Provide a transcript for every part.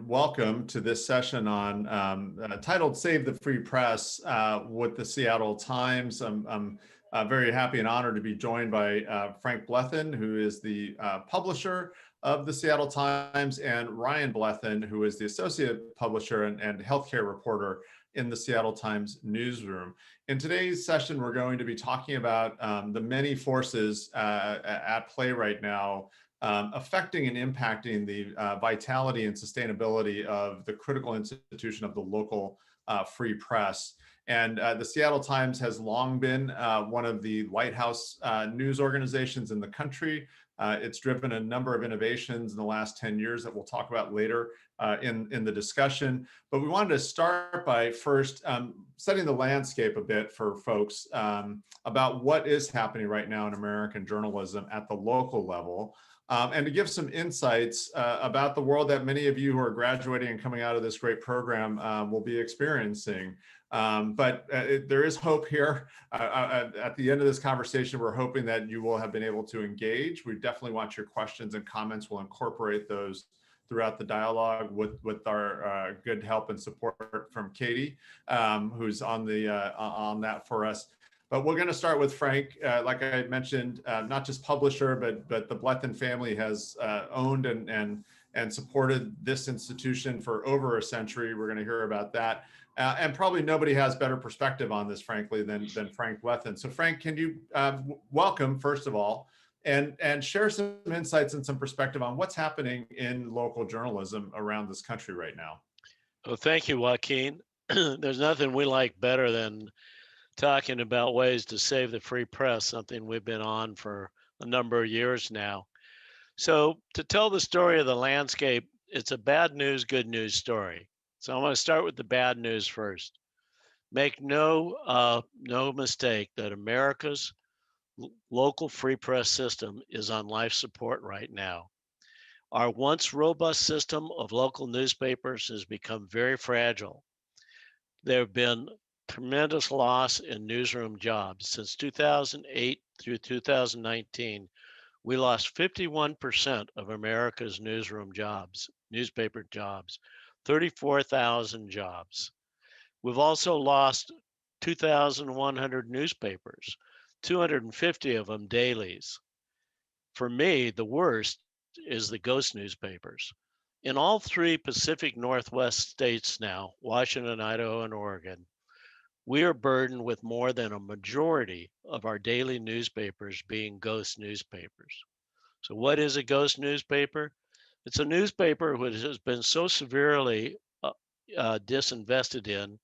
welcome to this session on titled Save the Free Press with the Seattle Times. I'm very happy and honored to be joined by Frank Blethen, who is the publisher of the Seattle Times, and Ryan Blethen, who is the associate publisher and healthcare reporter in the Seattle Times newsroom. In today's session, we're going to be talking about the many forces at play right now affecting and impacting the vitality and sustainability of the critical institution of the local free press. And the Seattle Times has long been one of the lighthouse news organizations in the country. It's driven a number of innovations in the last 10 years that we'll talk about later in the discussion. But we wanted to start by first setting the landscape a bit for folks about what is happening right now in American journalism at the local level. And to give some insights about the world that many of you who are graduating and coming out of this great program will be experiencing. But there is hope here. At the end of this conversation, we're hoping that you will have been able to engage. We definitely want your questions and comments. We'll incorporate those throughout the dialogue with our good help and support from Katie, who's on that for us. But we're going to start with Frank. Like I mentioned, not just publisher, but the Blethen family has owned and supported this institution for over a century. We're going to hear about that. And probably nobody has better perspective on this, frankly, than Frank Blethen. So Frank, can you welcome, first of all, and share some insights and some perspective on what's happening in local journalism around this country right now? Well, thank you, Joaquin. There's nothing we like better than talking about ways to save the free press, something we've been on for a number of years now. So to tell the story of the landscape, it's a bad news, good news story. So I'm going to start with the bad news first. Make no mistake that America's local free press system is on life support right now. Our once robust system of local newspapers has become very fragile. There have been tremendous loss in newsroom jobs. Since 2008 through 2019, we lost 51% of America's newsroom jobs, newspaper jobs, 34,000 jobs. We've also lost 2,100 newspapers, 250 of them dailies. For me, the worst is the ghost newspapers. In all three Pacific Northwest states now, Washington, Idaho, and Oregon, we are burdened with more than a majority of our daily newspapers being ghost newspapers. So what is a ghost newspaper? It's a newspaper which has been so severely disinvested in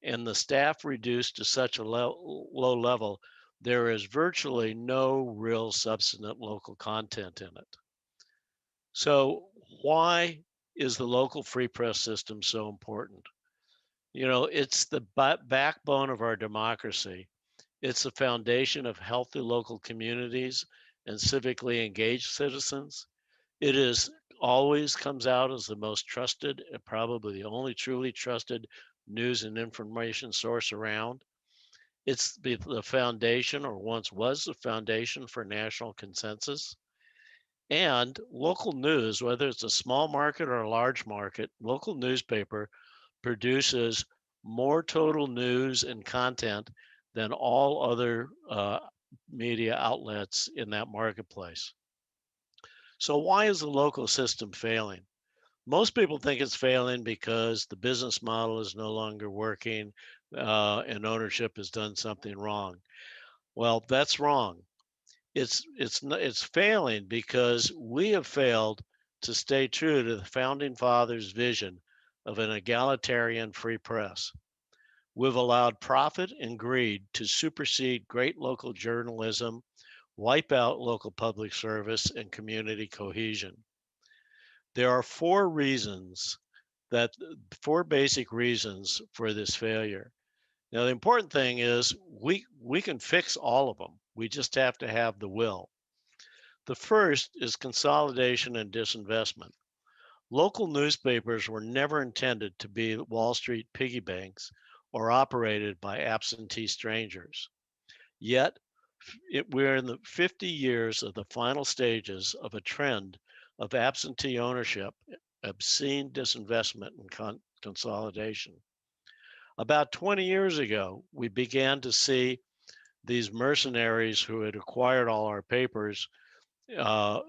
and the staff reduced to such a low level, there is virtually no real substantive local content in it. So why is the local free press system so important? You know, it's the backbone of our democracy. It's the foundation of healthy local communities and civically engaged citizens. It is always comes out as the most trusted and probably the only truly trusted news and information source around. It's the foundation, or once was the foundation, for national consensus. And local news, whether it's a small market or a large market, local newspaper produces more total news and content than all other media outlets in that marketplace. So why is the local system failing? Most people think it's failing because the business model is no longer working and ownership has done something wrong. Well, that's wrong. It's failing because we have failed to stay true to the founding fathers' vision of an egalitarian free press. We've allowed profit and greed to supersede great local journalism, wipe out local public service and community cohesion. There are four basic reasons for this failure. Now, the important thing is we can fix all of them. We just have to have the will. The first is consolidation and disinvestment. Local newspapers were never intended to be Wall Street piggy banks or operated by absentee strangers. Yet, we're in the 50 years of the final stages of a trend of absentee ownership obscene disinvestment and consolidation. About 20 years ago, we began to see these mercenaries who had acquired all our papers uh,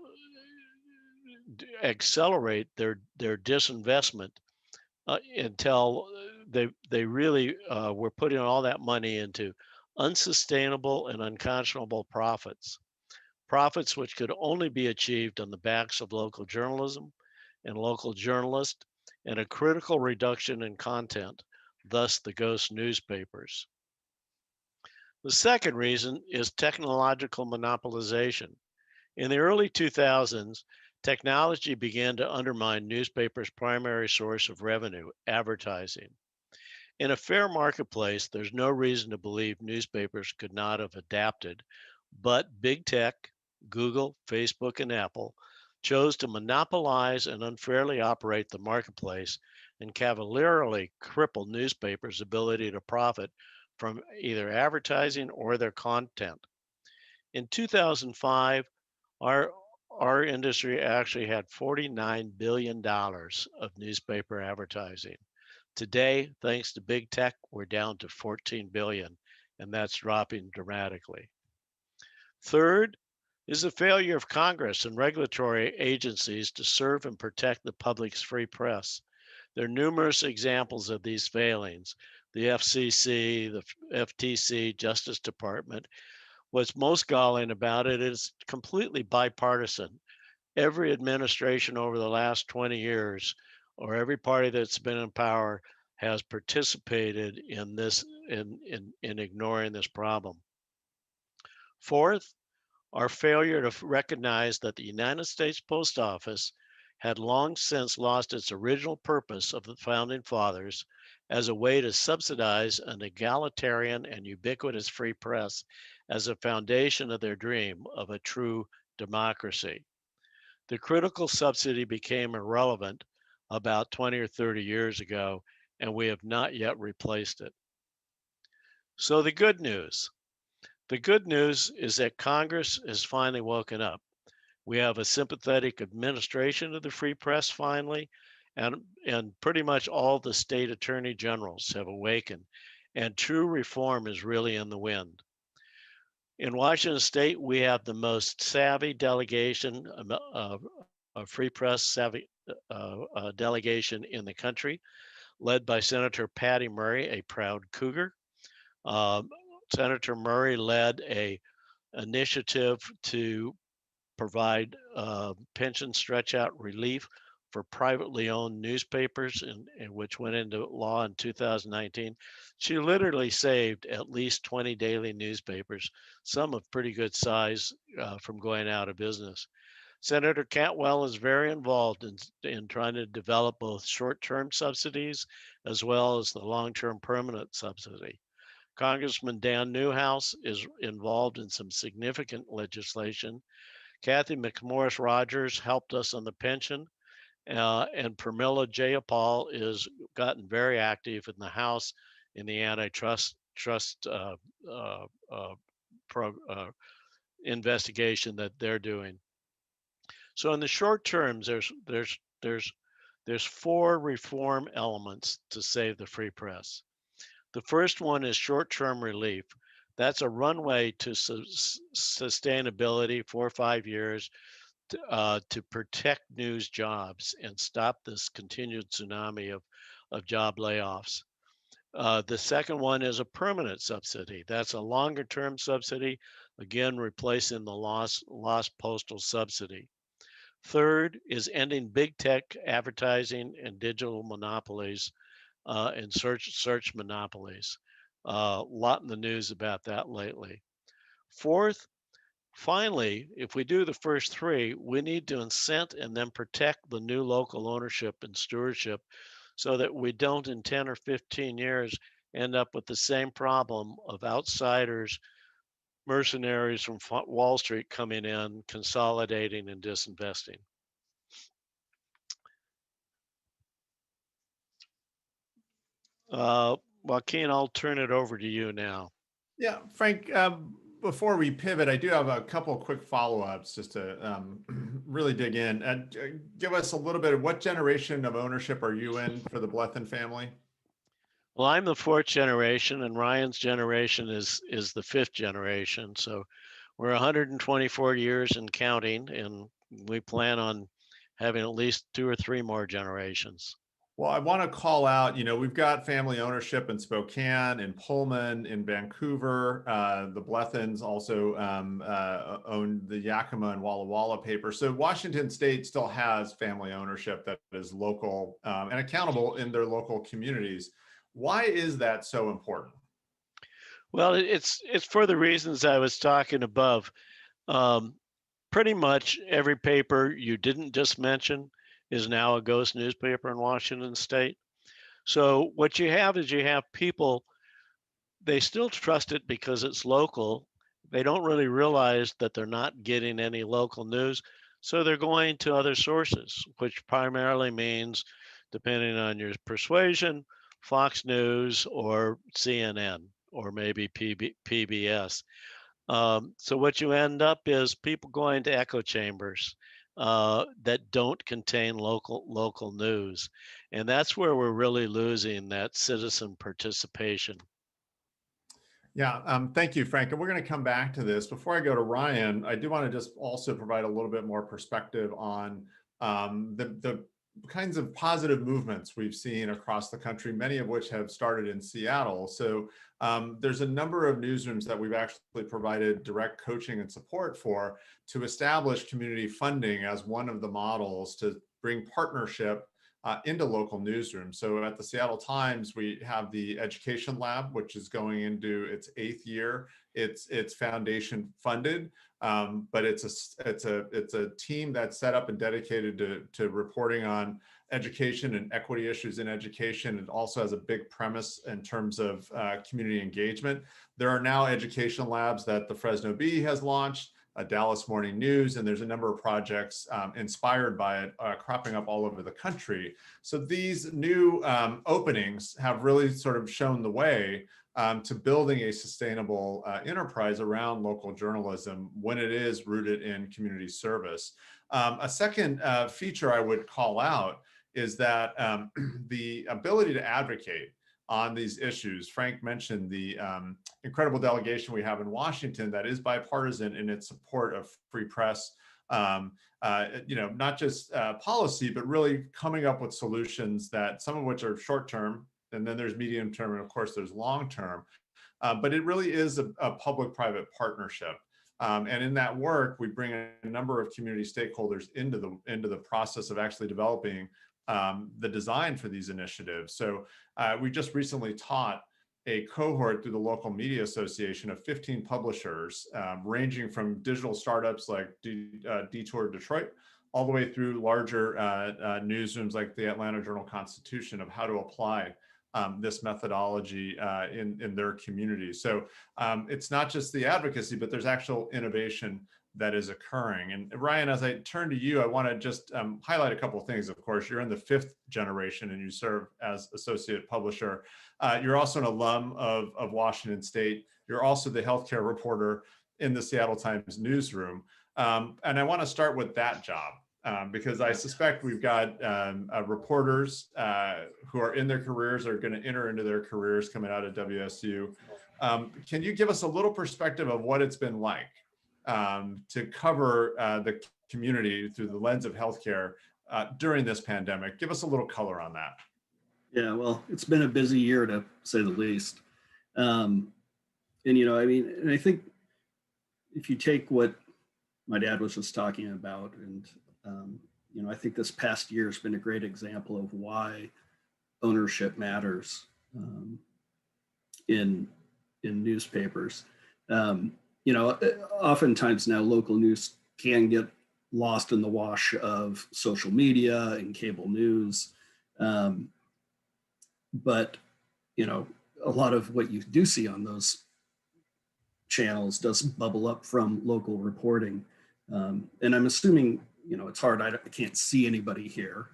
accelerate their disinvestment until they really were putting all that money into unsustainable and unconscionable profits which could only be achieved on the backs of local journalism and local journalists, and a critical reduction in content, thus the ghost newspapers. The second reason is technological monopolization. In the early 2000s, technology began to undermine newspapers' primary source of revenue, advertising. In a fair marketplace, there's no reason to believe newspapers could not have adapted, but big tech, Google, Facebook, and Apple chose to monopolize and unfairly operate the marketplace and cavalierly cripple newspapers' ability to profit from either advertising or their content. In 2005, our our industry actually had $49 billion of newspaper advertising. Today, thanks to big tech, we're down to 14 billion, and that's dropping dramatically. Third is the failure of Congress and regulatory agencies to serve and protect the public's free press. There are numerous examples of these failings. The FCC, the FTC, Justice Department. What's most galling about it is completely bipartisan. Every administration over the last 20 years, or every party that's been in power, has participated in this in ignoring this problem. Fourth, our failure to recognize that the United States Post Office had long since lost its original purpose of the founding fathers as a way to subsidize an egalitarian and ubiquitous free press as a foundation of their dream of a true democracy. The critical subsidy became irrelevant about 20 or 30 years ago, and we have not yet replaced it. So the good news is that Congress has finally woken up. We have a sympathetic administration of the free press finally, and pretty much all the state attorney generals have awakened, and true reform is really in the wind. In Washington State, we have the most savvy delegation of free press savvy delegation in the country, led by Senator Patty Murray, a proud Cougar. Um, Senator Murray led a initiative to provide pension stretch out relief for privately owned newspapers, which went into law in 2019. She literally saved at least 20 daily newspapers, some of pretty good size, from going out of business. Senator Cantwell is very involved in trying to develop both short-term subsidies as well as the long-term permanent subsidy. Congressman Dan Newhouse is involved in some significant legislation. Kathy McMorris Rogers helped us on the pension, and Pramila Jayapal is gotten very active in the House in the antitrust uh, uh, pro, investigation that they're doing. So in the short terms, there's four reform elements to save the free press. The first one is short-term relief. That's a runway to sustainability, 4 or 5 years, to protect news jobs and stop this continued tsunami of job layoffs. The second one is a permanent subsidy. That's a longer term subsidy, again, replacing the lost postal subsidy. Third is ending big tech advertising and digital monopolies and search monopolies. A lot in the news about that lately. Fourth, finally, if we do the first three, we need to incent and then protect the new local ownership and stewardship so that we don't in 10 or 15 years end up with the same problem of outsiders, mercenaries from Wall Street coming in, consolidating and disinvesting. Joaquin, I'll turn it over to you now. Yeah, Frank, before we pivot, I do have a couple of quick follow-ups just to really dig in. And give us a little bit of what generation of ownership are you in for the Blethen family? Well, I'm the fourth generation, and Ryan's generation is the fifth generation. So we're 124 years and counting, and we plan on having at least 2 or 3 more generations. Well, I want to call out, we've got family ownership in Spokane, in Pullman, in Vancouver. The Blethens also own the Yakima and Walla Walla paper. So Washington State still has family ownership that is local and accountable in their local communities. Why is that so important? Well, it's for the reasons I was talking above. Pretty much every paper you didn't just mention is now a ghost newspaper in Washington State. So what you have is you have people, they still trust it because it's local. They don't really realize that they're not getting any local news. So they're going to other sources, which primarily means, depending on your persuasion, Fox News or CNN or maybe PBS. So what you end up is people going to echo chambers that don't contain local news, and that's where we're really losing that citizen participation. Yeah, thank you, Frank. And we're going to come back to this. Before I go to Ryan, I do want to just also provide a little bit more perspective on the kinds of positive movements we've seen across the country, many of which have started in Seattle. So there's a number of newsrooms that we've actually provided direct coaching and support for to establish community funding as one of the models to bring partnership into local newsrooms. So at the Seattle Times, we have the Education Lab, which is going into its 8th year. It's foundation funded, but it's a team that's set up and dedicated to reporting on education and equity issues in education. It also has a big premise in terms of community engagement. There are now education labs that the Fresno Bee has launched, Dallas Morning News, and there's a number of projects inspired by it cropping up all over the country. So these new openings have really sort of shown the way to building a sustainable enterprise around local journalism when it is rooted in community service. A second feature I would call out is that the ability to advocate on these issues. Frank mentioned the incredible delegation we have in Washington that is bipartisan in its support of free press, not just policy, but really coming up with solutions that some of which are short-term, and then there's medium-term, and of course there's long-term. But it really is a public-private partnership. And in that work, we bring a number of community stakeholders into the process of actually developing the design for these initiatives. So we just recently taught a cohort through the local media association of 15 publishers, ranging from digital startups like Detour Detroit, all the way through larger newsrooms like the Atlanta Journal-Constitution, of how to apply this methodology in their community. So it's not just the advocacy, but there's actual innovation that is occurring. And Ryan, as I turn to you, I want to just highlight a couple of things. Of course, you're in the 5th generation and you serve as associate publisher. You're also an alum of Washington State. You're also the healthcare reporter in the Seattle Times newsroom. And I want to start with that job because I suspect we've got reporters who are in their careers, are going to enter into their careers coming out of WSU. Can you give us a little perspective of what it's been like to cover the community through the lens of healthcare during this pandemic? Give us a little color on that. Yeah, well, it's been a busy year to say the least. And I think if you take what my dad was just talking about, and I think this past year has been a great example of why ownership matters in newspapers. Oftentimes now local news can get lost in the wash of social media and cable news. But a lot of what you do see on those channels does bubble up from local reporting. And I'm assuming, it's hard, I can't see anybody here,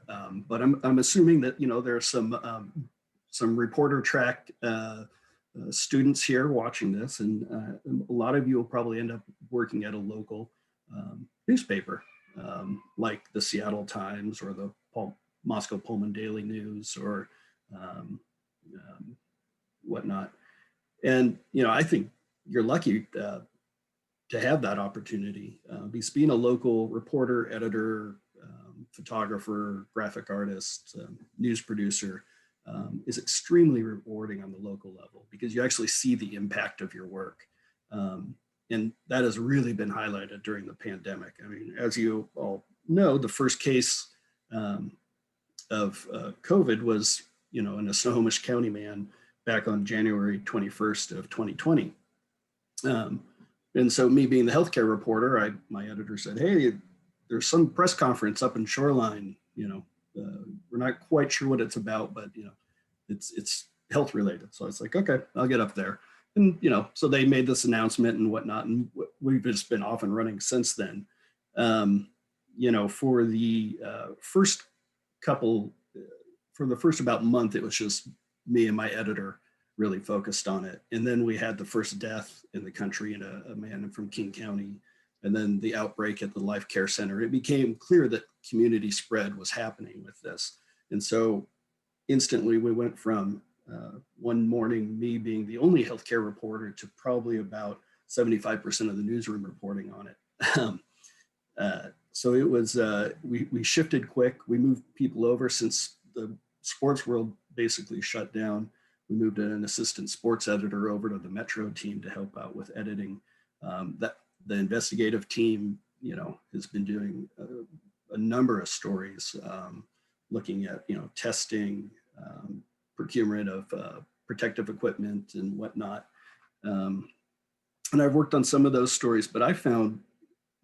but I'm assuming that, there are some reporter tracked students here watching this, and a lot of you will probably end up working at a local newspaper, like the Seattle Times or the Moscow Pullman Daily News or whatnot. And, I think you're lucky to have that opportunity, because being a local reporter, editor, photographer, graphic artist, news producer is extremely rewarding on the local level, because you actually see the impact of your work. And that has really been highlighted during the pandemic. I mean, as you all know, the first case of COVID was, in a Snohomish County man back on January 21st of 2020. And so me being the healthcare reporter, my editor said, hey, there's some press conference up in Shoreline, we're not quite sure what it's about, but, it's health related. So I was like, okay, I'll get up there. And, so they made this announcement and whatnot, and we've just been off and running since then. For the first about month, it was just me and my editor really focused on it. And then we had the first death in the country in a man from King County, and then the outbreak at the Life Care Center. It became clear that community spread was happening with this. And so instantly we went from one morning, me being the only healthcare reporter, to probably about 75% of the newsroom reporting on it. So it was, we shifted quick. We moved people over since the sports world basically shut down. We moved an assistant sports editor over to the Metro team to help out with editing. That the investigative team, has been doing a number of stories, looking at, testing, procurement of protective equipment and whatnot. And I've worked on some of those stories, but I found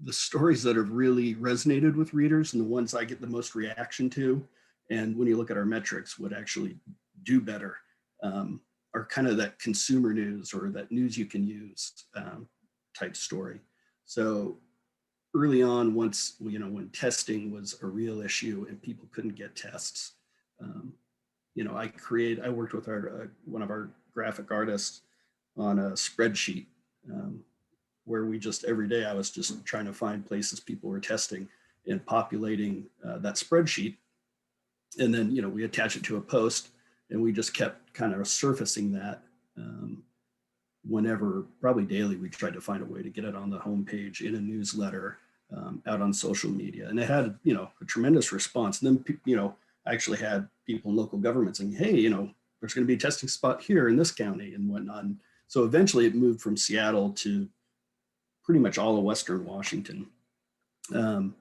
the stories that have really resonated with readers and the ones I get the most reaction to, and when you look at our metrics, would actually do better, are kind of that consumer news or that news you can use type story. So early on, once, when testing was a real issue and people couldn't get tests, I worked with one of our graphic artists on a spreadsheet where we just, every day I was just trying to find places people were testing and populating that spreadsheet. And then, we attach it to a post, and we just kept kind of surfacing that whenever, probably daily, we tried to find a way to get it on the homepage, in a newsletter, out on social media. And it had, a tremendous response. And then, I actually had people in local government saying, hey, there's going to be a testing spot here in this county and whatnot. And so eventually it moved from Seattle to pretty much all of Western Washington. And,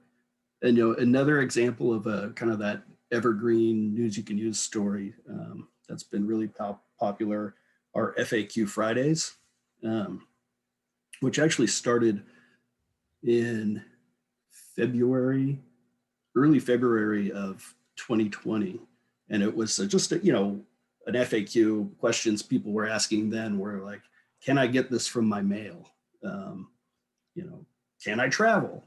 another example of a kind of that evergreen news you can use story that's been really popular are FAQ Fridays, which actually started in early February of 2020. And it was just, an FAQ questions people were asking then were like, can I get this from my mail? Can I travel?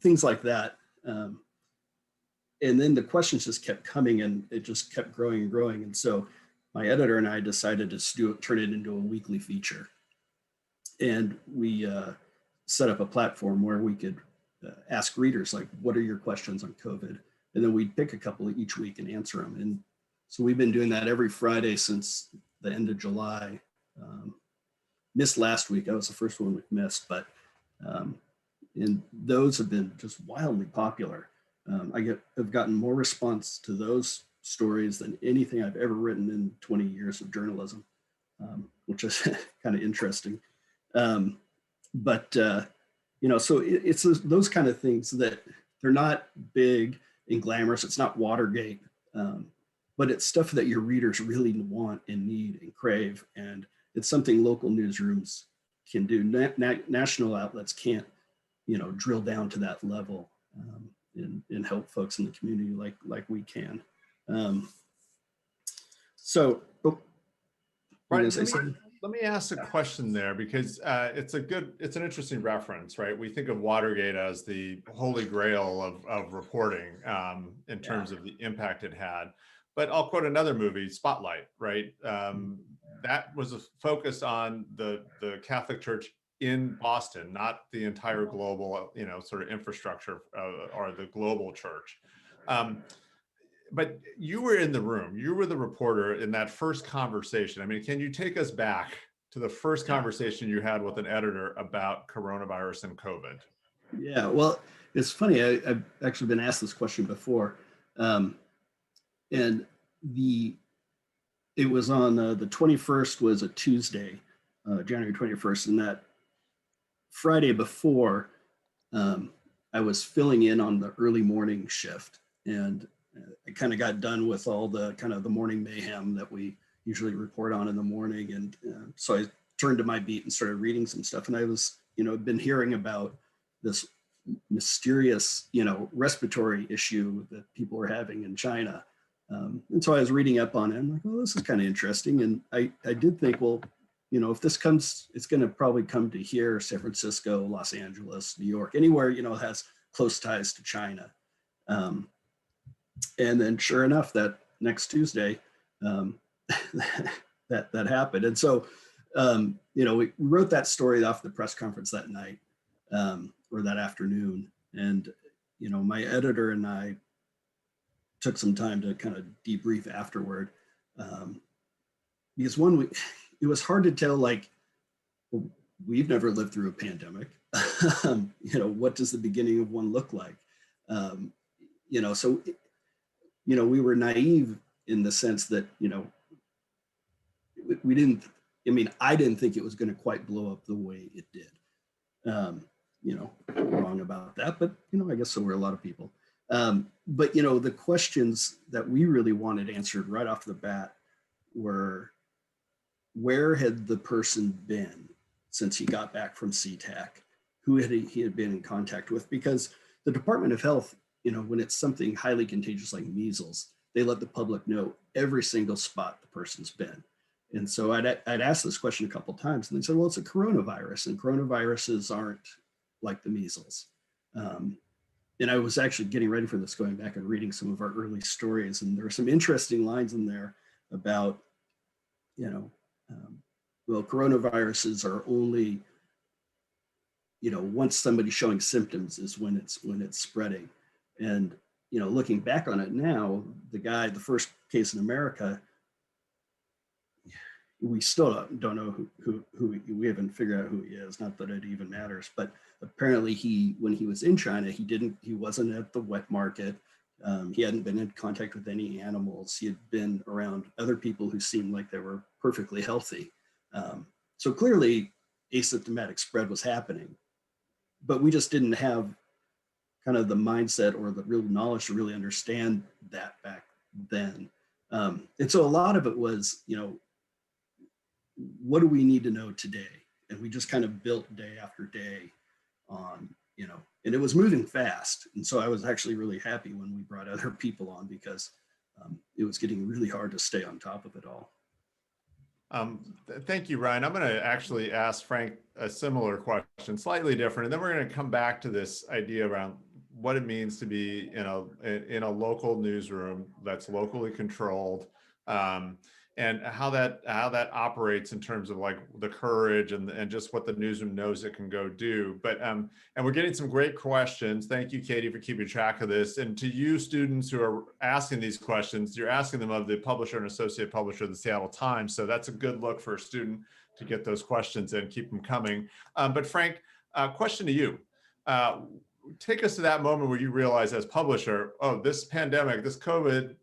Things like that. And then the questions just kept coming, and it just kept growing and growing. And so my editor and I decided to turn it into a weekly feature. And we set up a platform where we could ask readers, like, what are your questions on COVID? And then we'd pick a couple each week and answer them. And so we've been doing that every Friday since the end of July. Missed last week. That was the first one we've missed, but and those have been just wildly popular. I've gotten more response to those stories than anything I've ever written in 20 years of journalism, which is kind of interesting. So it's those kind of things that they're not big and glamorous. It's not Watergate, but it's stuff that your readers really want and need and crave. And it's something local newsrooms can do. National outlets can't, drill down to that level and help folks in the community like we can. Brian, let me ask a question there, because it's an interesting reference, right? We think of Watergate as the holy grail of reporting in terms of the impact it had. But I'll quote another movie, Spotlight, right? that was focused on the Catholic Church in Boston, not the entire global, sort of infrastructure or the global church. But you were in the room, you were the reporter in that first conversation. I mean, can you take us back to the first conversation you had with an editor about coronavirus and COVID? Yeah, well, it's funny. I've actually been asked this question before. And it was on the 21st was a Tuesday, January 21st. And that Friday before, I was filling in on the early morning shift. And I kind of got done with all the kind of the morning mayhem that we usually report on in the morning. And so I turned to my beat and started reading some stuff. And I was, been hearing about this mysterious, respiratory issue that people were having in China. And so I was reading up on it. I'm like, well, this is kind of interesting. And I did think, well, if this comes, it's going to probably come to here, San Francisco, Los Angeles, New York, anywhere, has close ties to China. And then sure enough, that next Tuesday, that happened. And so, we wrote that story off the press conference that night or that afternoon. And, my editor and I took some time to kind of debrief afterward. Because it was hard to tell, like, well, we've never lived through a pandemic. What does the beginning of one look like? So, we were naive in the sense that, we didn't, I didn't think it was going to quite blow up the way it did. Wrong about that, but, I guess so were a lot of people. But, the questions that we really wanted answered right off the bat were, where had the person been since he got back from SeaTac? Who had he had been in contact with? Because the Department of Health, when it's something highly contagious like measles, they let the public know every single spot the person's been. And so I'd asked this question a couple of times, and they said, well, it's a coronavirus, and coronaviruses aren't like the measles. And I was actually getting ready for this, going back and reading some of our early stories, and there are some interesting lines in there about, well, coronaviruses are only, once somebody's showing symptoms is when it's spreading. And, looking back on it now, the first case in America, we still don't know who we haven't figured out who he is, not that it even matters, but apparently when he was in China, he wasn't at the wet market. He hadn't been in contact with any animals. He had been around other people who seemed like they were perfectly healthy. So clearly asymptomatic spread was happening, but we just didn't have kind of the mindset or the real knowledge to really understand that back then. And so a lot of it was, what do we need to know today? And we just kind of built day after day on, and it was moving fast. And so I was actually really happy when we brought other people on, because it was getting really hard to stay on top of it all. Thank you, Ryan. I'm going to actually ask Frank a similar question, slightly different, and then we're going to come back to this idea around what it means to be in a local newsroom that's locally controlled, and how that operates in terms of like the courage and just what the newsroom knows it can go do. But and we're getting some great questions. Thank you, Katie, for keeping track of this. And to you students who are asking these questions, you're asking them of the publisher and associate publisher of the Seattle Times. So that's a good look for a student to get those questions and keep them coming. But Frank, question to you. Take us to that moment where you realize as publisher, oh, this pandemic, this COVID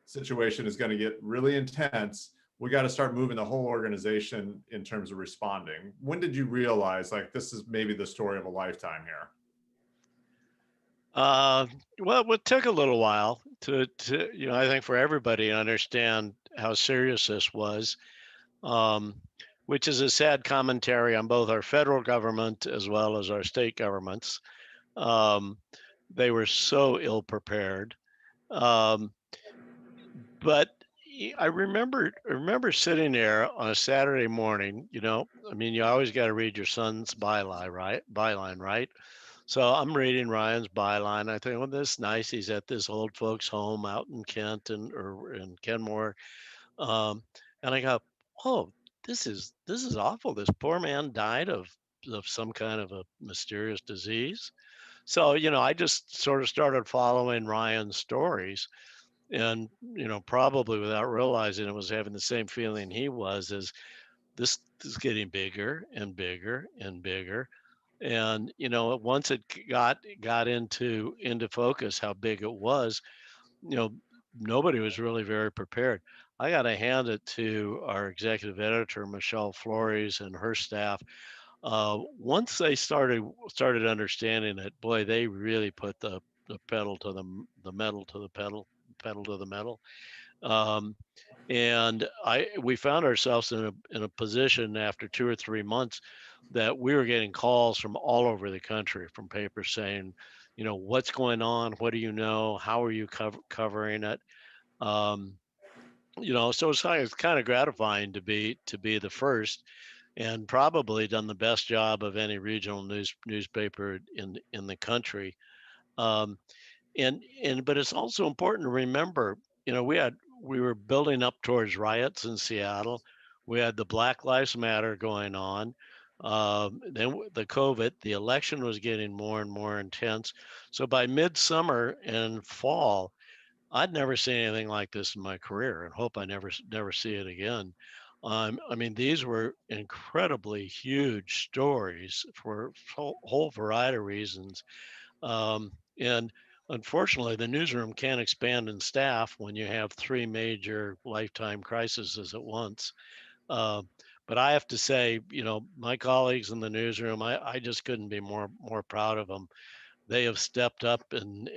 situation is going to get really intense. We got to start moving the whole organization in terms of responding. When did you realize, like, this is maybe the story of a lifetime here? Well, it took a little while to I think for everybody to understand how serious this was, which is a sad commentary on both our federal government as well as our state governments. They were so ill prepared. But I remember sitting there on a Saturday morning, you always got to read your son's byline, right? So I'm reading Ryan's byline. I think, well, this is nice. He's at this old folks home out in Kent or in Kenmore. And I go, oh, this is awful. This poor man died of some kind of a mysterious disease. So, I just sort of started following Ryan's stories, and, probably without realizing it, was having the same feeling he was, is this is getting bigger and bigger and bigger. And, once it got into focus how big it was, you know, nobody was really very prepared. I got to hand it to our executive editor, Michelle Flores, and her staff. Once they started understanding it, boy, they really put the pedal to the metal to the pedal to the metal. Um, and we found ourselves in a position after 2 or 3 months that we were getting calls from all over the country from papers saying, what's going on? What do you know? How are you covering it? Um, so it's kind of gratifying to be the first, and probably done the best job of any regional newspaper in the country. Um, but it's also important to remember, we were building up towards riots in Seattle. We had the Black Lives Matter going on. The COVID, the election was getting more and more intense. So by midsummer and fall, I'd never seen anything like this in my career, and hope I never see it again. I mean, these were incredibly huge stories for a whole variety of reasons. And unfortunately, the newsroom can't expand in staff when you have three major lifetime crises at once. Uh, but I have to say, my colleagues in the newsroom, I just couldn't be more proud of them. They have stepped up and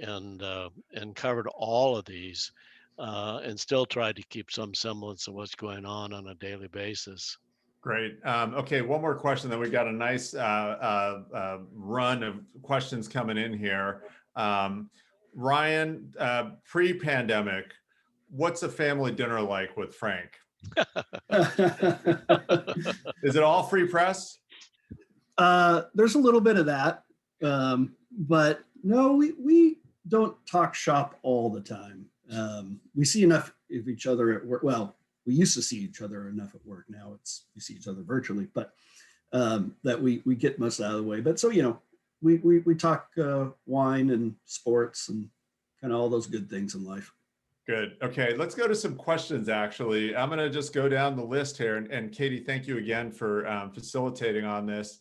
covered all of these, and still tried to keep some semblance of what's going on a daily basis. Great. Okay, one more question. Then we got a nice run of questions coming in here. Ryan, pre-pandemic, what's a family dinner like with Frank? Is it all free press? There's a little bit of that, but no, we don't talk shop all the time. We see enough of each other at work. Well, we used to see each other enough at work. Now we see each other virtually, but that we get most out of the way. But so we talk wine and sports and kind of all those good things in life. Good. Okay, let's go to some questions, actually. I'm going to just go down the list here. And Katie, thank you again for facilitating on this.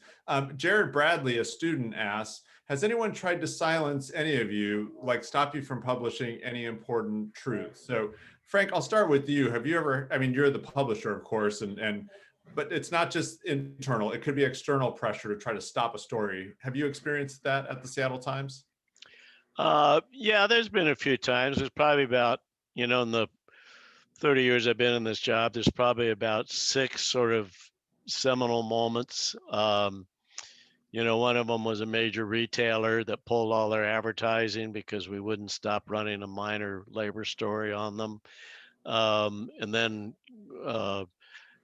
Jared Bradley, a student, asks, has anyone tried to silence any of you, like stop you from publishing any important truths? So, Frank, I'll start with you. Have you ever, I mean, you're the publisher, of course, but it's not just internal. It could be external pressure to try to stop a story. Have you experienced that at the Seattle Times? Yeah, there's been a few times. There's probably about, in the 30 years I've been in this job, there's probably about 6 sort of seminal moments. One of them was a major retailer that pulled all their advertising because we wouldn't stop running a minor labor story on them. And then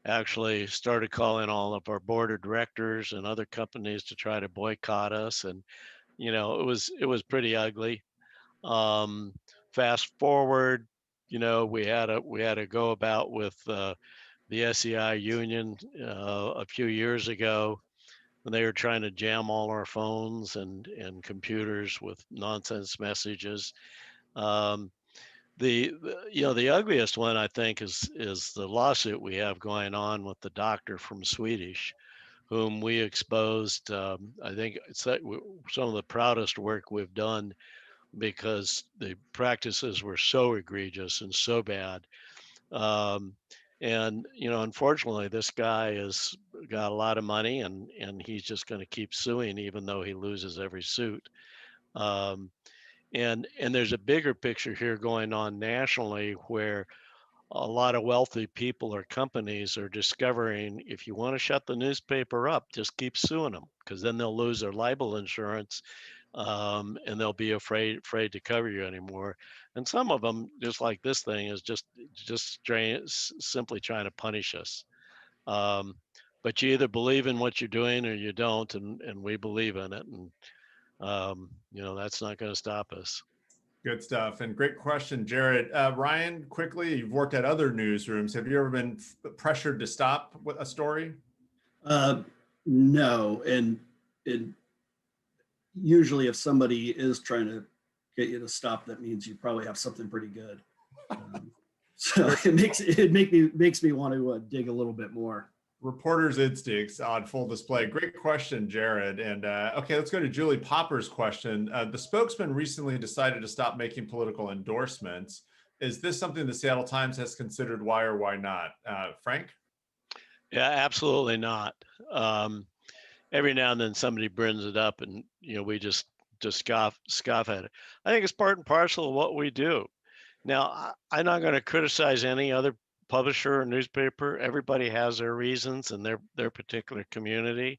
actually started calling all of our board of directors and other companies to try to boycott us. And, it was pretty ugly. Fast forward, we had a go about with the SEI union a few years ago, and they were trying to jam all our phones and computers with nonsense messages. Um, the ugliest one, I think, is the lawsuit we have going on with the doctor from Swedish, whom we exposed. I think it's some of the proudest work we've done, because the practices were so egregious and so bad. Um, and unfortunately, this guy has got a lot of money, and he's just going to keep suing, even though he loses every suit. Um, and there's a bigger picture here going on nationally, where a lot of wealthy people or companies are discovering, if you want to shut the newspaper up, just keep suing them, because then they'll lose their libel insurance, and they'll be afraid to cover you anymore. And some of them, just like this thing, is just simply trying to punish us. Um, but you either believe in what you're doing or you don't, and we believe in it, and that's not going to stop us. Good stuff. And great question, Jared. Ryan, quickly, you've worked at other newsrooms. Have you ever been pressured to stop a story? No, and usually if somebody is trying to get you to stop, that means you probably have something pretty good. So it makes me want to dig a little bit more. Reporter's instincts on full display. Great question, Jared. And okay, let's go to Julie Popper's question. The spokesman recently decided to stop making political endorsements. Is this something the Seattle Times has considered? Why or why not? Frank? Yeah, absolutely not. Every now and then somebody brings it up, and we just scoff at it. I think it's part and parcel of what we do. Now, I'm not going to criticize any other publisher or newspaper. Everybody has their reasons in their particular community.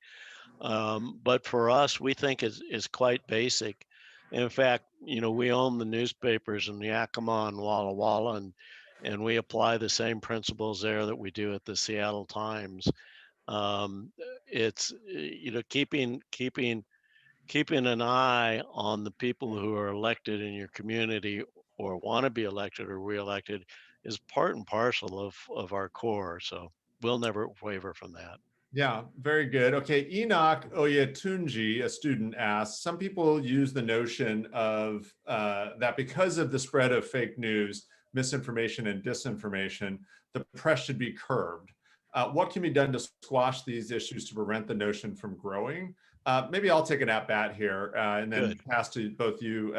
But for us, we think is quite basic. In fact, we own the newspapers in Yakima and Walla Walla, and we apply the same principles there that we do at the Seattle Times. It's keeping an eye on the people who are elected in your community or want to be elected or reelected is part and parcel of our core. So we'll never waver from that. Yeah, very good. Okay, Enoch Oyetunji, a student, asks, some people use the notion of that because of the spread of fake news, misinformation, and disinformation, the press should be curbed. What can be done to squash these issues to prevent the notion from growing? Maybe I'll take an at-bat here and then pass to both you,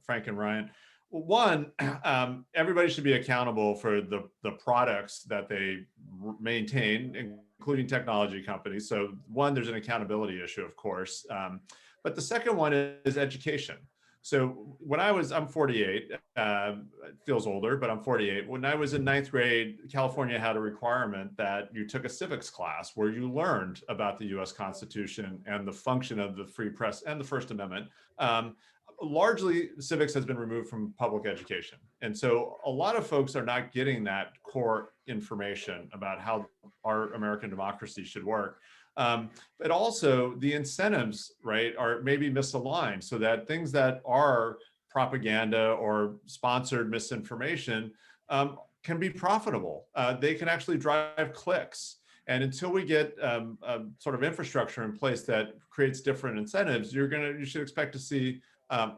Frank and Ryan. One, everybody should be accountable for the products that they maintain, including technology companies. So one, there's an accountability issue, of course. But the second one is education. So when I'm 48, it feels older, but I'm 48. When I was in 9th grade, California had a requirement that you took a civics class where you learned about the US Constitution and the function of the free press and the First Amendment. Largely, civics has been removed from public education. And so a lot of folks are not getting that core information about how our American democracy should work. But also the incentives, right, are maybe misaligned so that things that are propaganda or sponsored misinformation can be profitable. They can actually drive clicks. And until we get sort of infrastructure in place that creates different incentives, you should expect to see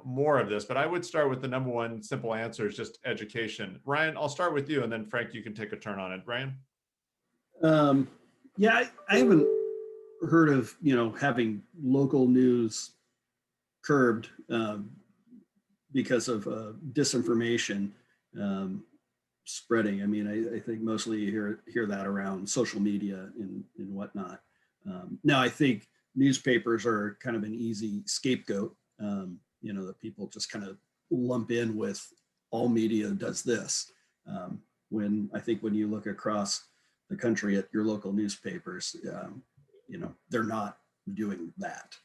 more of this. But I would start with the number one simple answer is just education. Ryan, I'll start with you, and then Frank, you can take a turn on it. Ryan? Yeah, I haven't heard of having local news curbed because of disinformation spreading. I mean, I think mostly you hear that around social media and whatnot. Now, I think newspapers are kind of an easy scapegoat. That people just kind of lump in with all media does this. When you look across the country at your local newspapers, they're not doing that,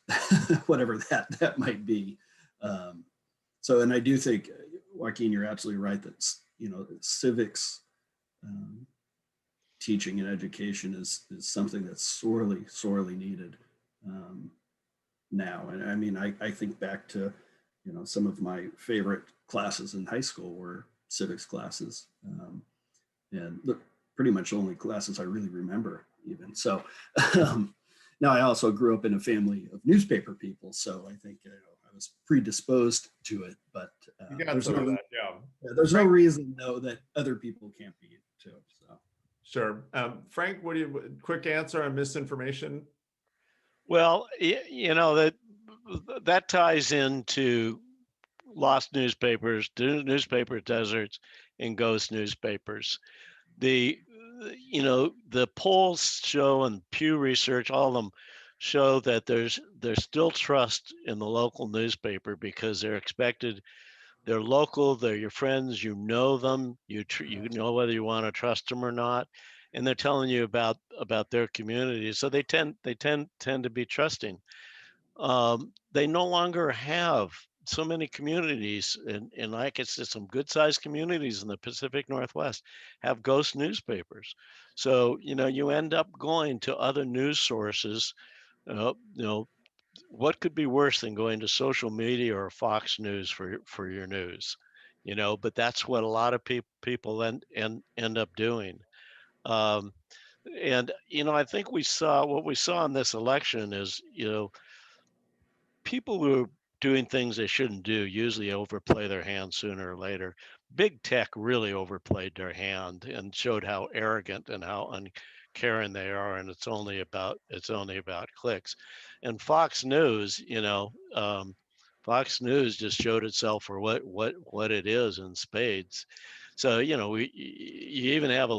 whatever that might be. And I do think, Joaquin, you're absolutely right that, civics teaching and education is something that's sorely needed now. And I mean, I think back to, some of my favorite classes in high school were civics classes. And pretty much only classes I really remember even. So now I also grew up in a family of newspaper people. So I think I was predisposed to it, but there's no reason though that other people can't be too. So. Sure. Frank, quick answer on misinformation? Well, that ties into lost newspapers, newspaper deserts, and ghost newspapers. The polls show, and Pew Research, all of them show that there's still trust in the local newspaper because they're expected. They're local. They're your friends. You know them. You know whether you want to trust them or not, and they're telling you about their community. So they tend to be trusting. They no longer have so many communities, and like it's some good sized communities in the Pacific Northwest have ghost newspapers. So you end up going to other news sources, what could be worse than going to social media or Fox News for your news? But that's what a lot of people end up doing. Um, and I think what we saw in this election is, people who are doing things they shouldn't do usually overplay their hand sooner or later. Big tech really overplayed their hand and showed how arrogant and how uncaring they are, and it's only about clicks. And Fox News, Fox News just showed itself for what it is in spades. So you even have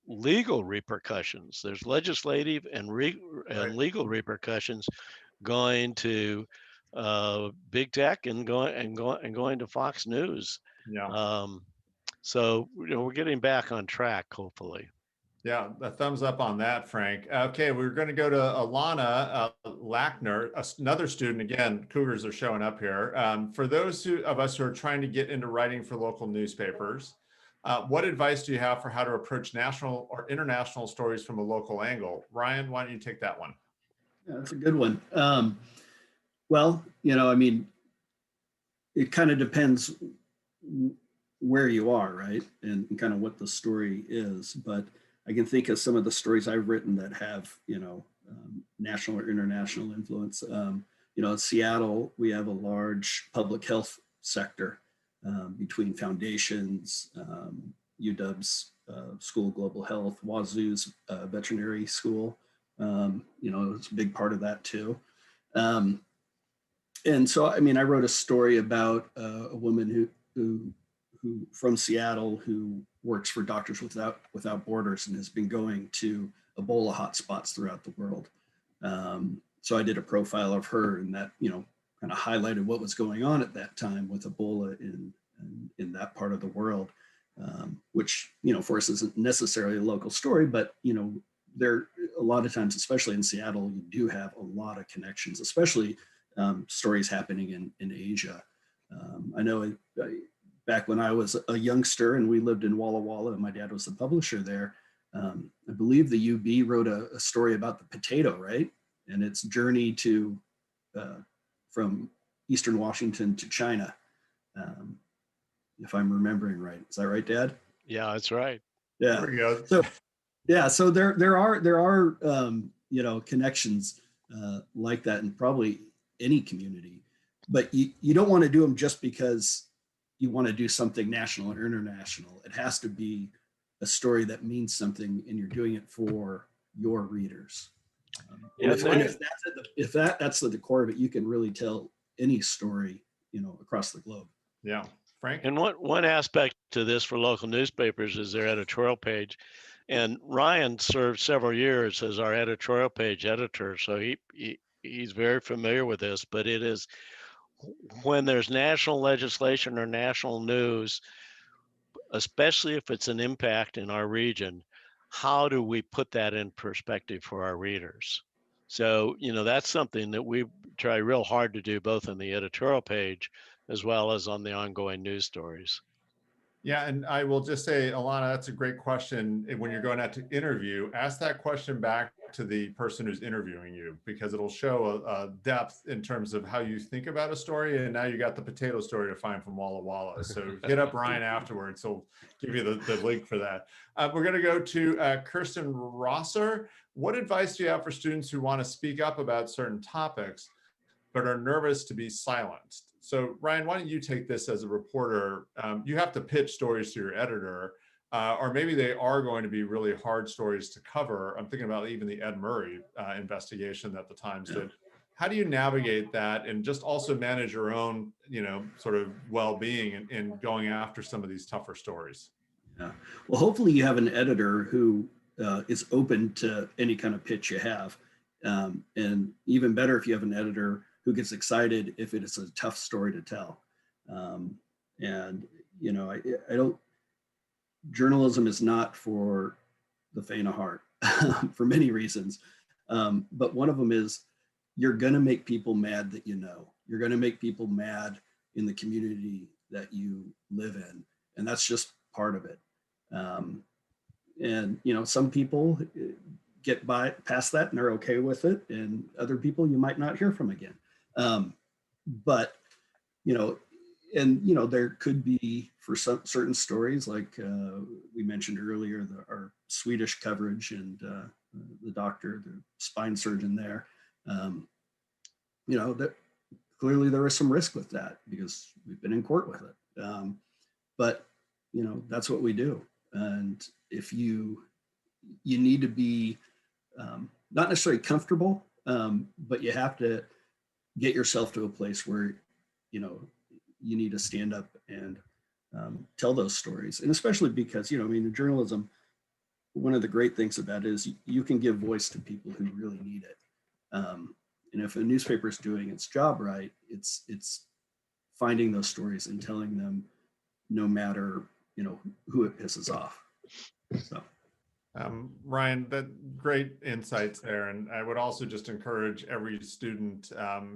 legal repercussions. There's legislative and Right. legal repercussions going to big tech and going to Fox News. Yeah. Um, so we're getting back on track, hopefully. Yeah, a thumbs up on that, Frank. Okay, we're going to go to Alana Lackner, another student. Again, Cougars are showing up here. For those of us who are trying to get into writing for local newspapers, what advice do you have for how to approach national or international stories from a local angle? Ryan, why don't you take that one? Yeah, that's a good one. Well, I mean, it kind of depends where you are, right? And kind of what the story is. But I can think of some of the stories I've written that have, national or international influence. In Seattle, we have a large public health sector between foundations, UW's School of Global Health, Wazoo's veterinary school. It's a big part of that too. And so, I mean, I wrote a story about a woman who from Seattle who works for Doctors Without Borders and has been going to Ebola hotspots throughout the world. So I did a profile of her, and that kind of highlighted what was going on at that time with Ebola in that part of the world, which for us isn't necessarily a local story, but there a lot of times, especially in Seattle, you do have a lot of connections, especially stories happening in Asia. I know back when I was a youngster and we lived in Walla Walla and my dad was the publisher there, I believe the UB wrote a story about the potato, right? And its journey from Eastern Washington to China, if I'm remembering right. Is that right, Dad? Yeah, that's right. Yeah. There we go. So yeah, so there are connections like that in probably any community, but you don't want to do them just because you want to do something national or international. It has to be a story that means something, and you're doing it for your readers. Yeah, if that's the core of it, you can really tell any story, across the globe. Yeah, Frank. And one aspect to this for local newspapers is their editorial page. And Ryan served several years as our editorial page editor, so he's very familiar with this. But it is when there's national legislation or national news, especially if it's an impact in our region, how do we put that in perspective for our readers? So, that's something that we try real hard to do both in the editorial page as well as on the ongoing news stories. Yeah, and I will just say, Alana, that's a great question. When you're going out to interview, ask that question back to the person who's interviewing you, because it'll show a depth in terms of how you think about a story. And now you got the potato story to find from Walla Walla. So hit up Ryan afterwards. He'll give you the link for that. We're going to go to Kirsten Rosser. What advice do you have for students who want to speak up about certain topics, but are nervous to be silenced? So Ryan, why don't you take this as a reporter? You have to pitch stories to your editor, or maybe they are going to be really hard stories to cover. I'm thinking about even the Ed Murray investigation that the Times did. How do you navigate that and just also manage your own, sort of well-being in going after some of these tougher stories? Yeah. Well, hopefully you have an editor who is open to any kind of pitch you have. And even better if you have an editor who gets excited if it is a tough story to tell. I don't, journalism is not for the faint of heart for many reasons. But one of them is you're going to make people mad that you're going to make people mad in the community that you live in. And that's just part of it. Some people get past that and they're okay with it. And other people you might not hear from again. But, you know, and, you know, there could be for some certain stories, like we mentioned earlier, our Swedish coverage and the doctor, the spine surgeon there, you know, that clearly there is some risk with that because we've been in court with it. But, you know, that's what we do. And if you need to be not necessarily comfortable, but you have to get yourself to a place where, you know, you need to stand up and tell those stories. And especially because, you know, I mean, in journalism, one of the great things about it is you can give voice to people who really need it. And if a newspaper is doing its job right, it's finding those stories and telling them, no matter, you know, who it pisses off. So. Ryan, that great insights there. And I would also just encourage every student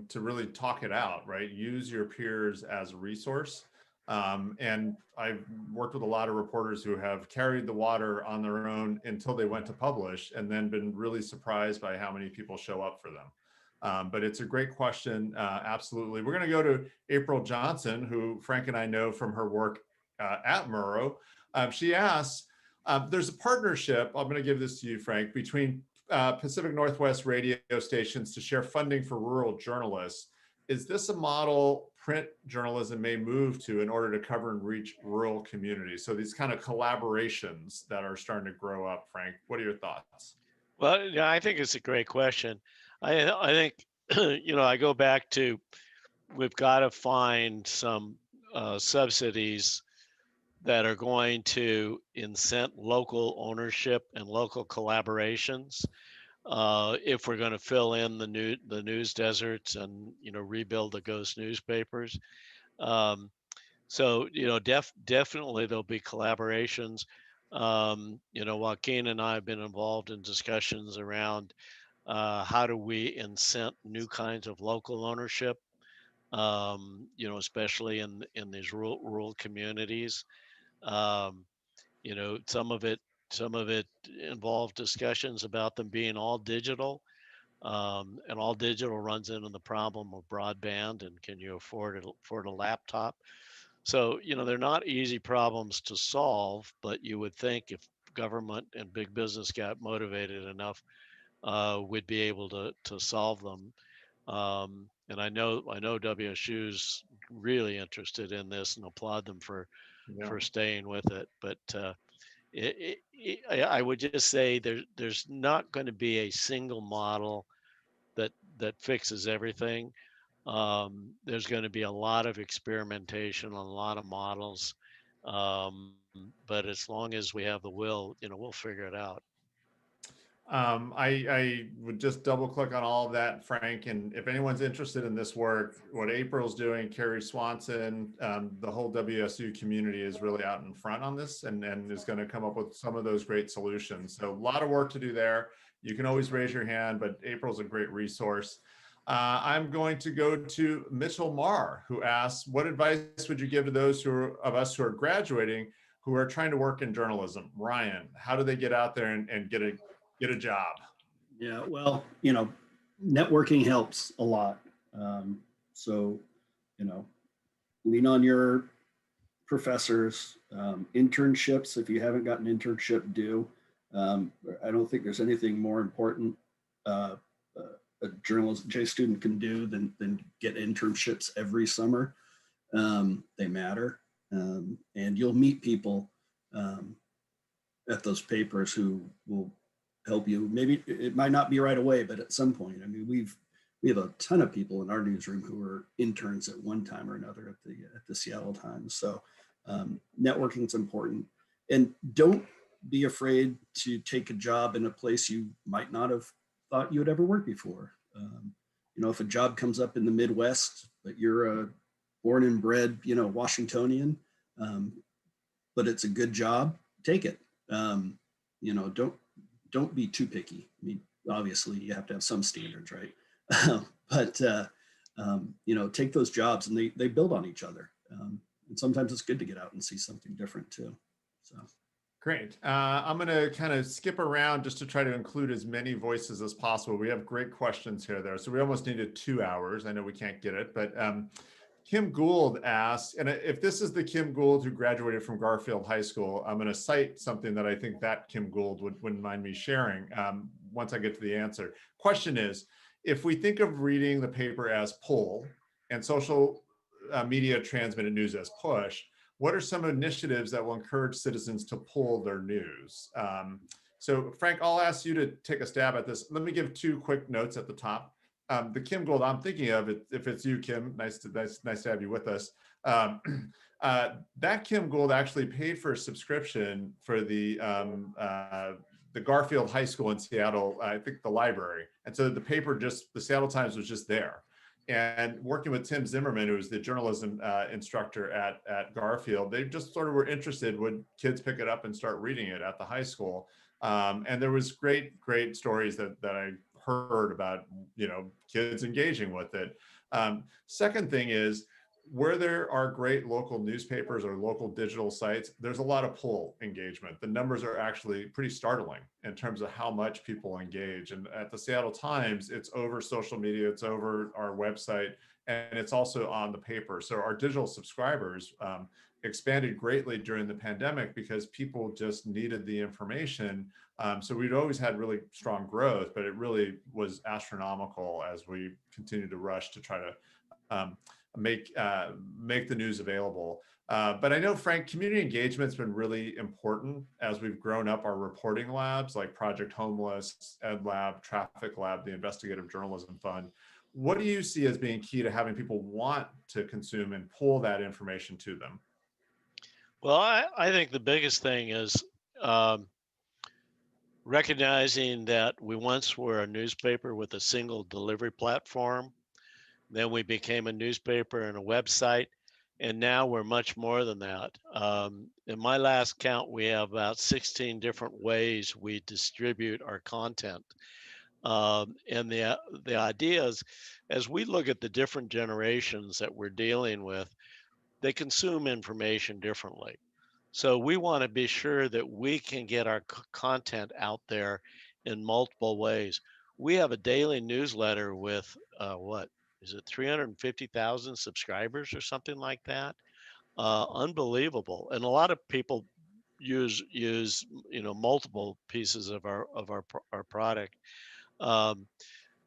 to really talk it out, right? Use your peers as a resource. And I've worked with a lot of reporters who have carried the water on their own until they went to publish and then been really surprised by how many people show up for them. But it's a great question. Absolutely. We're going to go to April Johnson, who Frank and I know from her work at Murrow. She asks, there's a partnership, I'm going to give this to you, Frank, between Pacific Northwest radio stations to share funding for rural journalists. Is this a model print journalism may move to in order to cover and reach rural communities? So these kind of collaborations that are starting to grow up, Frank, what are your thoughts? Well, yeah, I think it's a great question. I think, you know, I go back to, we've got to find some subsidies that are going to incent local ownership and local collaborations. If we're going to fill in the news deserts and, you know, rebuild the ghost newspapers. So, you know, definitely there'll be collaborations. You know, Joaquin and I have been involved in discussions around how do we incent new kinds of local ownership, you know, especially in these rural communities. You know, some of it involved discussions about them being all digital, and all digital runs into the problem of broadband and can you afford a laptop. So, you know, they're not easy problems to solve, but you would think if government and big business got motivated enough, we'd be able to solve them. And I know WSU's really interested in this, and applaud them for staying with it. But I would just say there's not going to be a single model that fixes everything. There's going to be a lot of experimentation on a lot of models. But as long as we have the will, you know, we'll figure it out. I would just double click on all of that, Frank. And if anyone's interested in this work, what April's doing, Carrie Swanson, the whole WSU community is really out in front on this and is going to come up with some of those great solutions. So a lot of work to do there. You can always raise your hand, but April's a great resource. I'm going to go to Mitchell Marr, who asks, what advice would you give to those of us who are graduating, who are trying to work in journalism? Ryan, how do they get out there and get a job? Yeah, well, you know, networking helps a lot. So, you know, lean on your professors, internships. If you haven't got an internship, do. I don't think there's anything more important a journalism J student can do than get internships every summer. They matter, and you'll meet people at those papers who will help you. Maybe it might not be right away, but at some point. I mean, we have a ton of people in our newsroom who were interns at one time or another at the Seattle Times. So networking is important, and don't be afraid to take a job in a place you might not have thought you would ever work before. You know, if a job comes up in the Midwest, but you're a born and bred, you know, Washingtonian, but it's a good job, take it. You know, don't be too picky. I mean, obviously you have to have some standards, right? But you know, take those jobs, and they build on each other. And sometimes it's good to get out and see something different too. So. Great. I'm going to kind of skip around just to try to include as many voices as possible. We have great questions here, though. So we almost needed 2 hours. I know we can't get it, but Kim Gould asked, and if this is the Kim Gould who graduated from Garfield High School, I'm going to cite something that I think that Kim Gould wouldn't mind me sharing once I get to the answer. Question is, if we think of reading the paper as pull and social media transmitted news as push, what are some initiatives that will encourage citizens to pull their news? So Frank, I'll ask you to take a stab at this. Let me give 2 quick notes at the top. The Kim Gould I'm thinking of, if it's you, Kim, nice to have you with us. That Kim Gould actually paid for a subscription for the Garfield High School in Seattle, I think the library. And so the paper the Seattle Times was just there. And working with Tim Zimmerman, who was the journalism instructor at Garfield, they just sort of were interested, would kids pick it up and start reading it at the high school? And there was great stories that I heard about, kids engaging with it. Second thing is, where there are great local newspapers or local digital sites, there's a lot of pull engagement. The numbers are actually pretty startling in terms of how much people engage. And at the Seattle Times, it's over social media, it's over our website, and it's also on the paper. So our digital subscribers expanded greatly during the pandemic because people just needed the information. So we'd always had really strong growth, but it really was astronomical as we continued to rush to try to make the news available. But I know, Frank, community engagement's been really important as we've grown up our reporting labs like Project Homeless, Ed Lab, Traffic Lab, the Investigative Journalism Fund. What do you see as being key to having people want to consume and pull that information to them? Well, I think the biggest thing is recognizing that we once were a newspaper with a single delivery platform. Then we became a newspaper and a website, and now we're much more than that. In my last count, we have about 16 different ways we distribute our content. And the idea is, as we look at the different generations that we're dealing with, they consume information differently. So we want to be sure that we can get our content out there in multiple ways. We have a daily newsletter with what is it, 350,000 subscribers or something like that? Unbelievable. And a lot of people use multiple pieces of our product.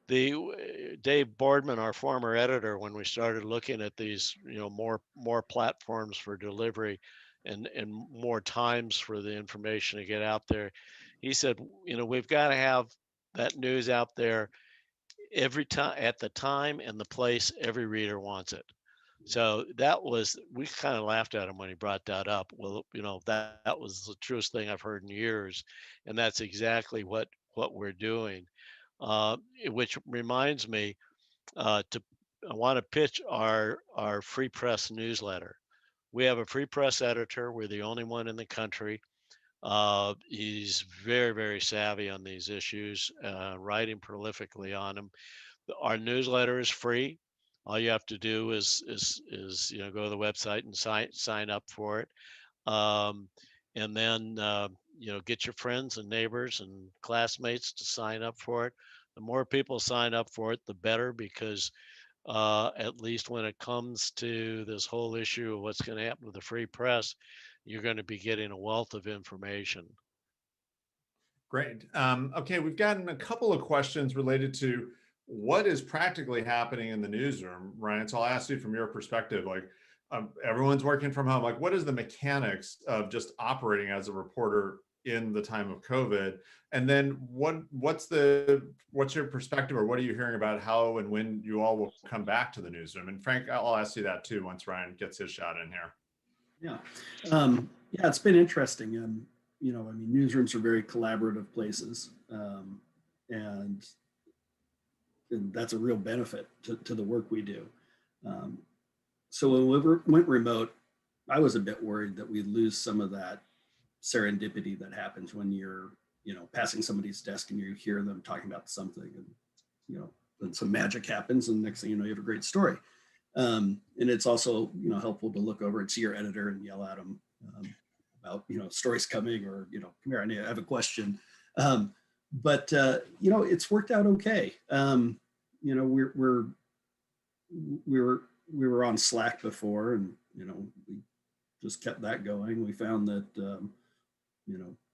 Dave Boardman, our former editor, when we started looking at these, more platforms for delivery and more times for the information to get out there, he said, we've got to have that news out there every time, at the time and the place every reader wants it. So we kind of laughed at him when he brought that up. Well, that was the truest thing I've heard in years, and that's exactly what we're doing. Which reminds me, I want to pitch our free press newsletter. We have a free press editor. We're the only one in the country. He's very, very savvy on these issues, writing prolifically on them. Our newsletter is free. All you have to do is go to the website and sign up for it, and then get your friends and neighbors and classmates to sign up for it. The more people sign up for it, the better, because at least when it comes to this whole issue of what's going to happen with the free press, you're going to be getting a wealth of information. Great. Okay, we've gotten a couple of questions related to what is practically happening in the newsroom, Ryan. So I'll ask you from your perspective, like everyone's working from home. Like, what is the mechanics of just operating as a reporter in the time of COVID? And then what's your perspective, or what are you hearing about how and when you all will come back to the newsroom? And Frank, I'll ask you that too once Ryan gets his shot in here. Yeah, it's been interesting. Newsrooms are very collaborative places, and that's a real benefit to the work we do. So when we went remote, I was a bit worried that we'd lose some of that serendipity that happens when you're, passing somebody's desk and you hear them talking about something, and, then some magic happens, and next thing you know, you have a great story. And it's also, helpful to look over and see your editor and yell at them about, stories coming, or, come here, I have a question. But it's worked out okay. We were on Slack before, and we just kept that going. We found that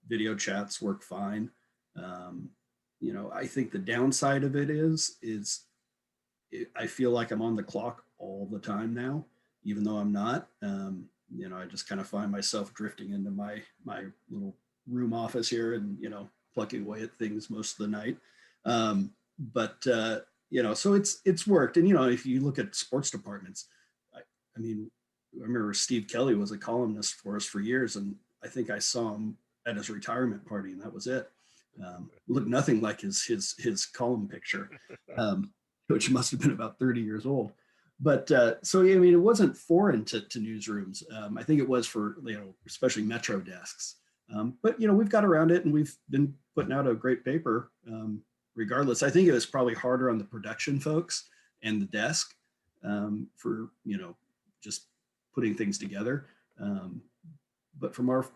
video chats work fine. I think the downside of it is I feel like I'm on the clock all the time now, even though I'm not. I just kind of find myself drifting into my little room office here, and plucking away at things most of the night. So it's worked. And if you look at sports departments, I mean, I remember Steve Kelly was a columnist for us for years, and I think I saw him at his retirement party, and that was it. Looked nothing like his column picture, which must have been about 30 years old. But it wasn't foreign to newsrooms. I think it was for especially Metro desks. But we've got around it, and we've been putting out a great paper. Regardless, I think it was probably harder on the production folks and the desk for just putting things together. But from our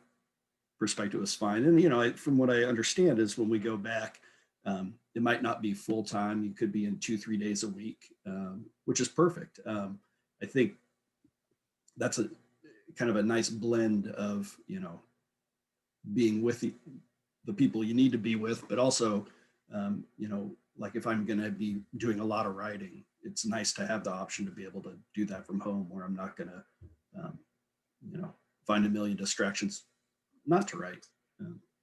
perspective, it was fine. And from what I understand is when we go back, it might not be full time. You could be in 2-3 days a week, which is perfect. I think that's a kind of a nice blend of being with the people you need to be with, but also like if I'm going to be doing a lot of writing, it's nice to have the option to be able to do that from home, where I'm not going to find a million distractions not to write.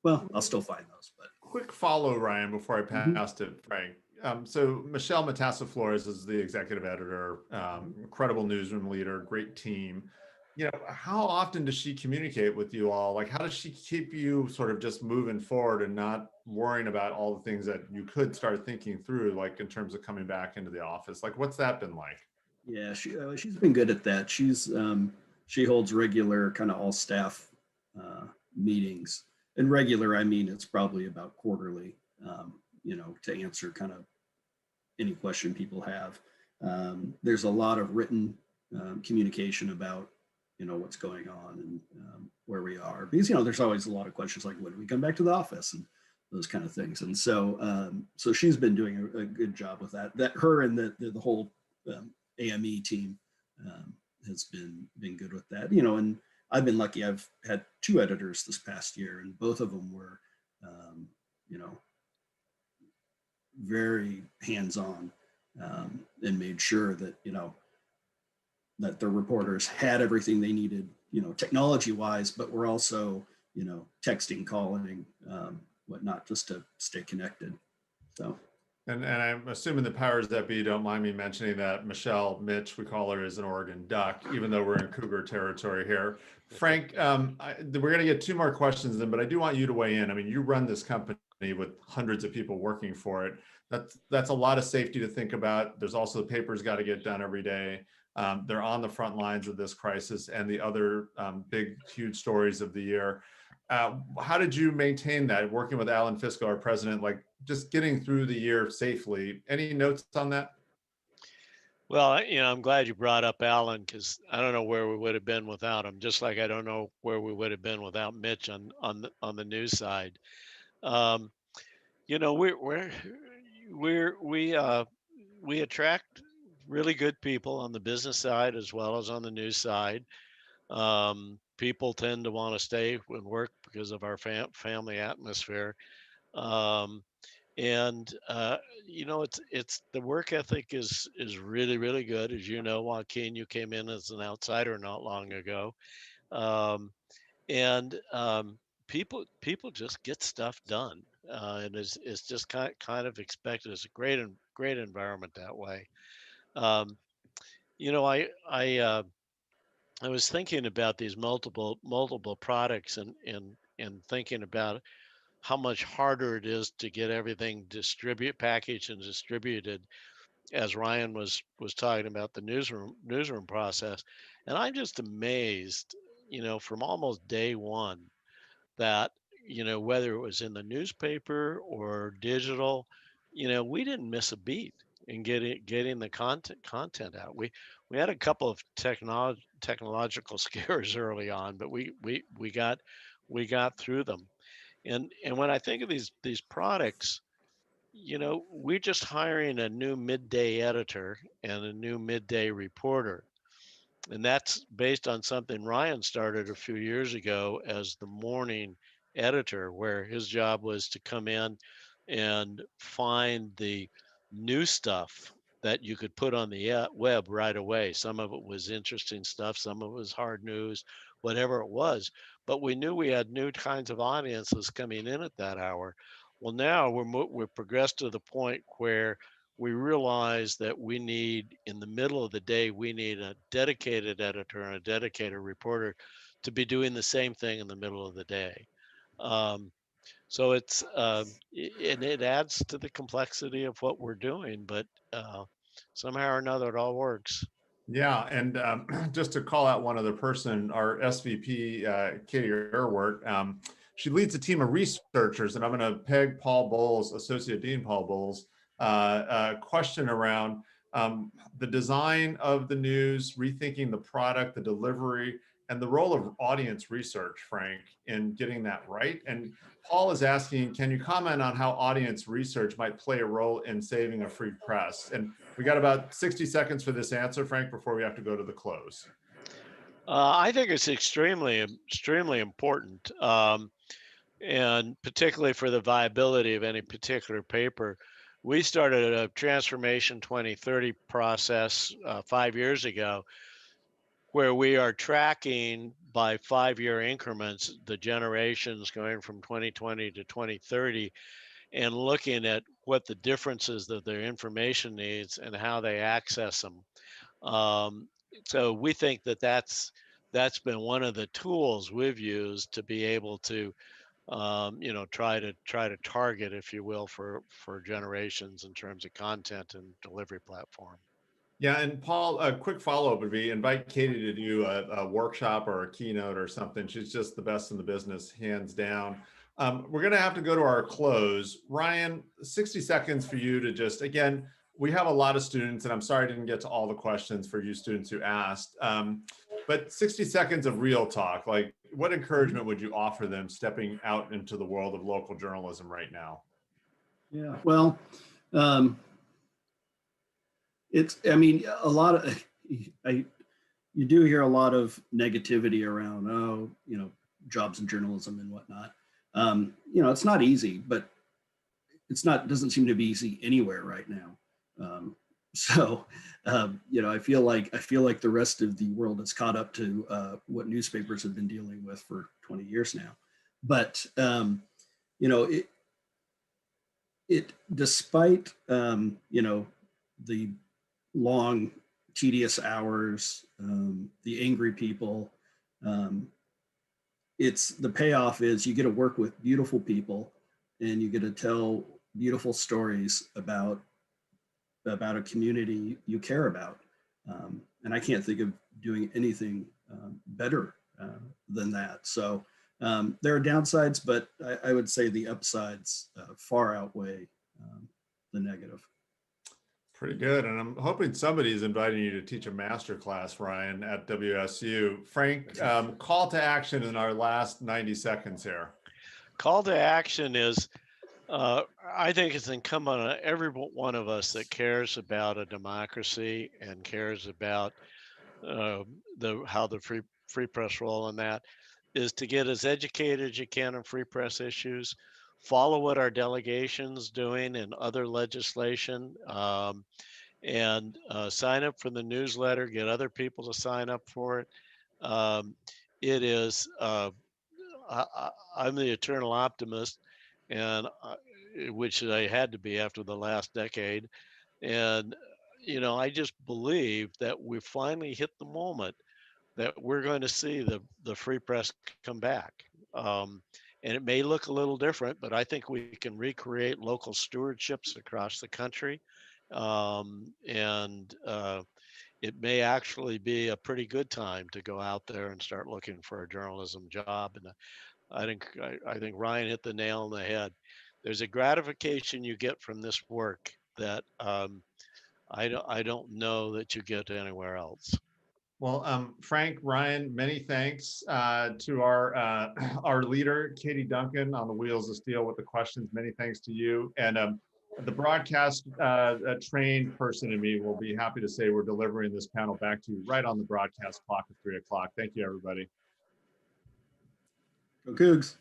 Well, I'll still find those, but. Quick follow, Ryan, before I pass to Frank. So Michelle Matassa-Flores is the executive editor, incredible newsroom leader, great team. How often does she communicate with you all? Like, how does she keep you sort of just moving forward and not worrying about all the things that you could start thinking through, like in terms of coming back into the office? Like, what's that been like? Yeah, she's been good at that. She holds regular kind of all staff meetings. And regular, I mean, it's probably about quarterly, to answer kind of any question people have. There's a lot of written communication about, what's going on and where we are. Because, there's always a lot of questions like, when do we come back to the office? And those kind of things. And so she's been doing a good job with that. That her and the whole AME team has been good with that. And I've been lucky. I've had 2 editors this past year, and both of them were, very hands-on, and made sure that, that the reporters had everything they needed, technology-wise, but we're also, texting, calling, whatnot, just to stay connected. So. And I'm assuming the powers that be don't mind me mentioning that Michelle, Mitch, we call her, is an Oregon Duck, even though we're in Cougar territory here. Frank, we're going to get 2 more questions in, but I do want you to weigh in. I mean, you run this company with hundreds of people working for it. That's a lot of safety to think about. There's also the paper's got to get done every day. They're on the front lines of this crisis and the other big, huge stories of the year. How did you maintain that, working with Alan Fisco, our president, like just getting through the year safely? Any notes on that? Well, I'm glad you brought up Alan, because I don't know where we would have been without him. Just like I don't know where we would have been without Mitch on the news side. We attract really good people on the business side as well as on the news side. People tend to want to stay and work because of our family atmosphere. It's the work ethic is really, really good. As you know, Joaquin, you came in as an outsider not long ago. People just get stuff done. And it's just kind of expected. It's a great environment that way. I was thinking about these multiple products and thinking about how much harder it is to get everything packaged and distributed, as Ryan was talking about the newsroom process. And I'm just amazed, from almost day one, that whether it was in the newspaper or digital, we didn't miss a beat in getting the content out. We had a couple of technological scares early on, but we got through them. And when I think of these products, we're just hiring a new midday editor and a new midday reporter. And that's based on something Ryan started a few years ago as the morning editor, where his job was to come in and find the new stuff that you could put on the web right away. Some of it was interesting stuff, some of it was hard news, whatever it was. But we knew we had new kinds of audiences coming in at that hour. Well, now we've progressed to the point where we realize that we need, in the middle of the day, we need a dedicated editor and a dedicated reporter to be doing the same thing in the middle of the day. Um, so and it adds to the complexity of what we're doing, but somehow or another, it all works. Yeah, and just to call out one other person, our SVP, Katie Erwart, she leads a team of researchers, and I'm going to peg Paul Bowles, Associate Dean Paul Bowles, a question around the design of the news, rethinking the product, the delivery, and the role of audience research, Frank, in getting that right. And Paul is asking, can you comment on how audience research might play a role in saving a free press? And we got about 60 seconds for this answer, Frank, before we have to go to the close. I think it's extremely important, and particularly for the viability of any particular paper. We started a Transformation 2030 process 5 years ago, where we are tracking by 5-year increments the generations going from 2020 to 2030, and looking at what the differences of their information needs and how they access them. Um, so we think that that's been one of the tools we've used to be able to try to target, if you will, for generations in terms of content and delivery platform. Yeah, and Paul, a quick follow-up would be invite Katie to do a workshop or a keynote or something. She's just the best in the business, hands down. We're going to have to go to our close. Ryan, 60 seconds for you to just, again, we have a lot of students, and I'm sorry I didn't get to all the questions for you students who asked, but 60 seconds of real talk, like what encouragement would you offer them stepping out into the world of local journalism right now? Yeah, well, I mean, a lot of, you do hear a lot of negativity around, jobs in journalism and whatnot. It's not easy, but doesn't seem to be easy anywhere right now. I feel like the rest of the world has caught up to what newspapers have been dealing with for 20 years now. But it despite the long, tedious hours, the angry people, the payoff is you get to work with beautiful people, and you get to tell beautiful stories about a community you care about. And I can't think of doing anything better than that. So there are downsides, but I would say the upsides far outweigh the negative. Pretty good. And I'm hoping somebody's inviting you to teach a master class, Ryan, at WSU. Frank, call to action in our last 90 seconds here. Call to action is, I think it's incumbent on every one of us that cares about a democracy and cares about how the free press role in that is to get as educated as you can on free press issues, follow what our delegation's doing in other legislation, and sign up for the newsletter, get other people to sign up for it. It is, I'm the eternal optimist, and which I had to be after the last decade. And, I just believe that we finally hit the moment that we're going to see the free press come back. And it may look a little different, but I think we can recreate local stewardships across the country. And it may actually be a pretty good time to go out there and start looking for a journalism job. And I think Ryan hit the nail on the head. There's a gratification you get from this work that I don't know that you get anywhere else. Well, Frank, Ryan, many thanks to our our leader, Katie Duncan, on the Wheels of Steel with the questions. Many thanks to you. And the broadcast trained person in me will be happy to say we're delivering this panel back to you right on the broadcast clock at 3 o'clock. Thank you, everybody. Go Cougs.